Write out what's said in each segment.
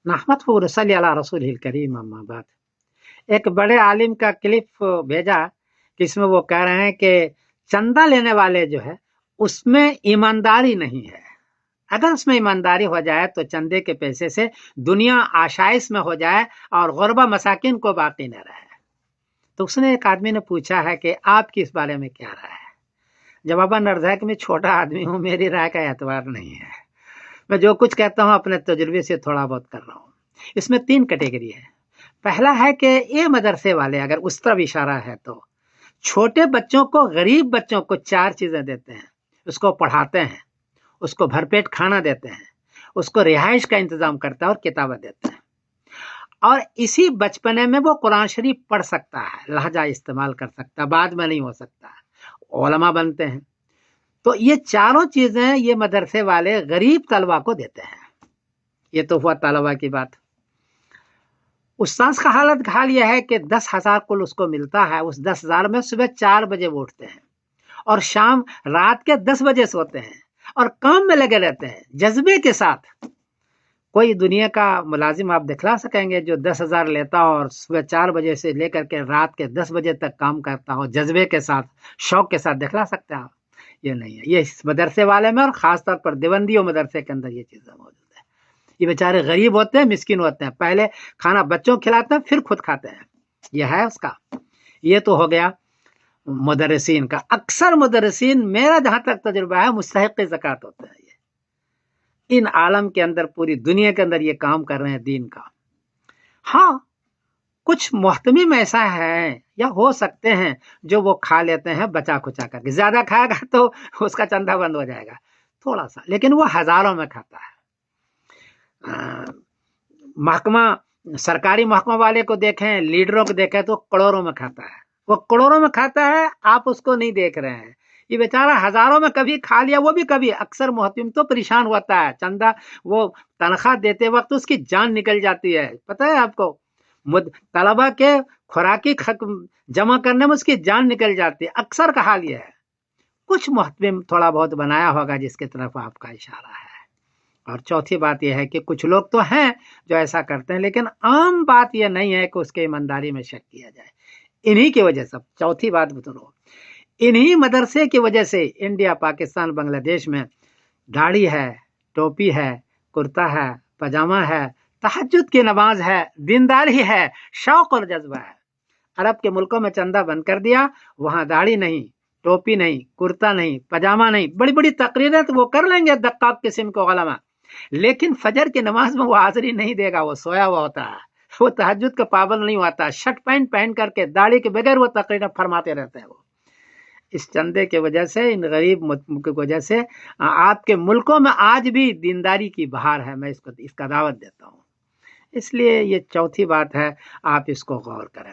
नहमद रसली अला रसूल करीम अम्मा बाद। एक बड़े आलिम का क्लिप भेजा कि इसमें वो कह रहे हैं कि चंदा लेने वाले जो है उसमें ईमानदारी नहीं है। अगर उसमें ईमानदारी हो जाए तो चंदे के पैसे से दुनिया आशाइश में हो जाए और गुरबा मसाकिन को बाकी न रहे। तो उसने एक आदमी ने पूछा है कि आपकी इस बारे में क्या राय है। जवाबन अर्ज है कि मैं छोटा आदमी हूं, मेरी राय का एतबार नहीं है। मैं जो कुछ कहता हूं अपने तजुर्बे से थोड़ा बहुत कर रहा हूं। इसमें 3 कैटेगरी है। पहला है कि ये मदरसे वाले अगर उस तरफ इशारा है तो छोटे बच्चों को, गरीब बच्चों को 4 चीजें देते हैं, उसको पढ़ाते हैं, उसको भरपेट खाना देते हैं, उसको रिहाइश का इंतजाम करता है और किताबें देते हैं, और इसी बचपने में वो कुरान शरीफ पढ़ सकता है, लहजा इस्तेमाल कर सकता है, बाद में नहीं हो सकता, उलमा बनते हैं। तो ये चारों चीजें ये मदरसे वाले गरीब तलबा को देते हैं। ये तो हुआ तलबा की बात। उस्ताद का हाल यह है कि 10,000 कुल उसको मिलता है। उस 10,000 में सुबह 4 बजे वो उठते हैं और शाम रात के 10 बजे सोते हैं और काम में लगे रहते हैं जज्बे के साथ। कोई दुनिया का मुलाजिम आप दिखला सकेंगे जो 10,000 लेता हो और सुबह 4 बजे से लेकर के रात के 10 बजे तक काम करता हो जज्बे के साथ, शौक के साथ? दिखला सकते हैं आप? ये नहीं है। ये इस मदरसे वाले में और खासतौर पर देवबंदियों मदरसे के अंदर ये चीजें मौजूद है। ये बेचारे गरीब होते हैं, मिस्किन होते हैं, पहले खाना बच्चों को खिलाते हैं फिर खुद खाते हैं। यह है उसका। ये तो हो गया मुदर्रिसीन का। अक्सर मुदर्रिसीन, मेरा जहां तक तजुर्बा है, मुस्तहिक़ ज़कात होते हैं। ये इन आलम के अंदर, पूरी दुनिया के अंदर ये काम कर रहे हैं दीन का। हाँ, कुछ मोहतमिम ऐसा है या हो सकते हैं जो वो खा लेते हैं बचा खुचा करके। ज्यादा खाएगा तो उसका चंदा बंद हो जाएगा थोड़ा सा, लेकिन वो हजारों में खाता है। महकमा, सरकारी महकमा वाले को देखें, लीडरों को देखें तो करोड़ों में खाता है। वो करोड़ों में खाता है, आप उसको नहीं देख रहे हैं। ये बेचारा हजारों में कभी खा लिया, वो भी कभी। अक्सर मुहतिम तो परेशान होता है, चंदा वो तनख्वाह देते वक्त उसकी जान निकल जाती है। पता है आपको, तलबा के खुराकी जमा करने में उसकी जान निकल जाती है। अक्सर का हाल यह है। कुछ मुहतिम थोड़ा बहुत बनाया होगा जिसकी तरफ आपका इशारा है। और चौथी बात यह है कि कुछ लोग तो हैं जो ऐसा करते हैं, लेकिन आम बात यह नहीं है कि उसके ईमानदारी में शक किया जाए। इन्हीं की वजह से, चौथी बात बताओ, इन्हीं मदरसे की वजह से इंडिया, पाकिस्तान, बांग्लादेश में दाढ़ी है, टोपी है, कुर्ता है, पजामा है, तहज्जुद की नमाज है, दीनदारी है, शौक और जज्बा है। अरब के मुल्कों में चंदा बंद कर दिया, वहां दाढ़ी नहीं, टोपी नहीं, कुर्ता नहीं, पजामा नहीं। बड़ी बड़ी तकरीरें तो वो कर लेंगे दक्काक किस्म के उलमा, लेकिन फजर की नमाज में वो हाजिरी नहीं देगा। वो सोया हुआ होता है, वो तहज्जुद का पाबंद नहीं होता, शर्ट पैंट पहन करके दाढ़ी के बगैर वो तकरीरें फरमाते रहते हैं। वो इस चंदे के वजह से, इन गरीब की वजह से आपके मुल्कों में आज भी दीनदारी की बहार है। मैं इसका दावत देता हूँ। इसलिए ये चौथी बात है, आप इसको गौर करें।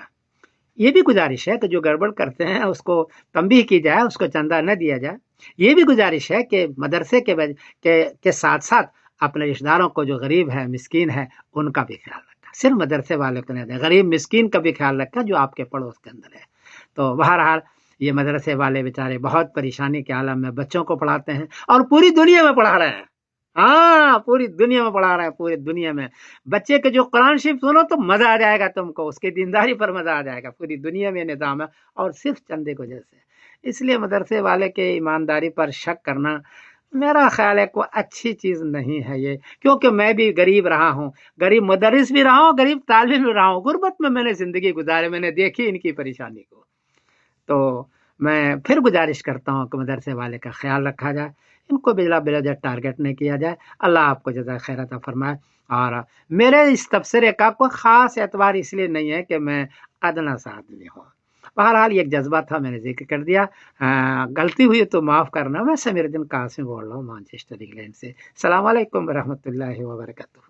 ये भी गुजारिश है कि जो गड़बड़ करते हैं उसको तंबीह की जाए, उसको चंदा न दिया जाए। ये भी गुजारिश है कि मदरसे के साथ साथ अपने रिश्तेदारों को, जो गरीब है, मिस्कीन है, उनका भी ख्याल रखा। सिर्फ मदरसे वाले को नहीं दे, गरीब मिस्कीन का भी ख्याल रखा जो आपके पड़ोस के अंदर है। तो बहरहाल ये मदरसे वाले बेचारे बहुत परेशानी के आलम में बच्चों को पढ़ाते हैं और पूरी दुनिया में पढ़ा रहे हैं। हाँ, पूरी दुनिया में पढ़ा रहे हैं, पूरी दुनिया में। बच्चे के जो कुरान शरीफ सुनो तो मजा आ जाएगा तुमको, उसकी दीनदारी पर मजा आ जाएगा। पूरी दुनिया में निजाम है और सिर्फ चंदे को जैसे। इसलिए मदरसे वाले के ईमानदारी पर शक करना मेरा ख्याल है कोई अच्छी चीज नहीं है ये। क्योंकि मैं भी गरीब रहा हूँ, गरीब मुदर्रिस भी रहा हूँ, गरीब तालिब भी रहा हूँ। गुर्बत में मैंने जिंदगी गुजारी, मैंने देखी इनकी परेशानी को। तो मैं फिर गुजारिश करता हूँ कि मदरसे वाले का ख्याल रखा जाए, इनको बिला बिला टारगेट नहीं किया जाए। अल्लाह आपको जज़ा खैर अता फरमाए। और मेरे इस तबसरे का कोई ख़ास एतबार इसलिए नहीं है कि मैं अदना सा आदमी हूँ। बहरहाल ये एक जज्बा था, मैंने जिक्र कर दिया। गलती हुई तो माफ़ करना। मैं समीरुद्दीन कासिम बोल रहा हूँ, मैनचेस्टर इंग्लैंड से। अस्सलाम वालेकुम व रहमतुल्लाहि व बरकातहू।